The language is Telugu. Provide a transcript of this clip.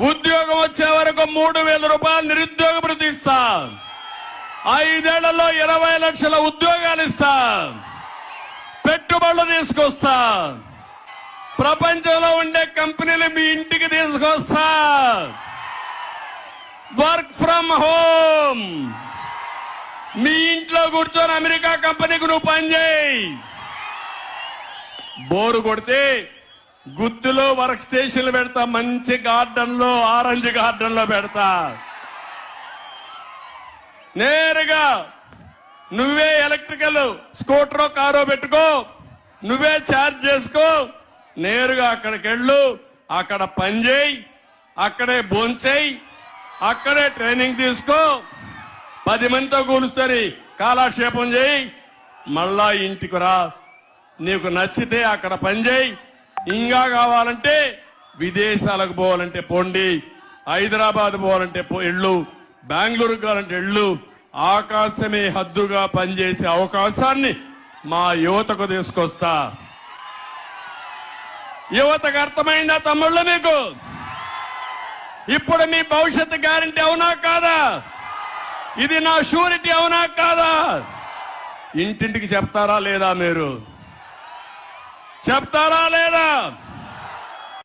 ఉద్యోగం వచ్చే వరకు 3,000 రూపాయలు నిరుద్యోగ భృతి ఇస్తా. 5 ఏళ్లలో 20 లక్షల ఉద్యోగాలు ఇస్తా. పెట్టుబడులు తీసుకొస్తా. ప్రపంచంలో ఉండే కంపెనీలు మీ ఇంటికి తీసుకొస్తా. Work from home. మీ ఇంట్లో కూర్చొని అమెరికా కంపెనీకి నువ్వు పనిచేయి. బోరు కొడితే గుత్తులో వర్క్ స్టేషన్లు పెడతా. మంచి గార్డెన్ లో, ఆరెంజ్ గార్డెన్ లో పెడతా. నేరుగా నువ్వే ఎలక్ట్రికల్ స్కూటరో కారో పెట్టుకో, నువ్వే ఛార్జ్ చేసుకో. నేరుగా అక్కడికి వెళ్ళు, అక్కడ పనిచేయి, అక్కడే భోంచేయి, అక్కడే ట్రైనింగ్ తీసుకో. 10 మందితో కూలుస్తుంది, కాలక్షేపం చేయి, మళ్ళా ఇంటికి రా. నీకు నచ్చితే అక్కడ పనిచేయి. ఇంకా కావాలంటే విదేశాలకు పోవాలంటే పోండి, హైదరాబాద్ పోవాలంటే ఎళ్ళు, బెంగళూరు కావాలంటే ఎళ్ళు. ఆకాశమే హద్దుగా పనిచేసే అవకాశాన్ని మా యువతకు తీసుకొస్తా. యువతకు అర్థమైందా తమ్ముళ్ళు మీకు? ఇప్పుడు మీ భవిష్యత్తు గ్యారంటీ అవునా కాదా? ఇది నా షూరిటీ అవునా కాదా? ఇంటింటికి చెప్తారా లేదా? మీరు చెప్తారా లేదా?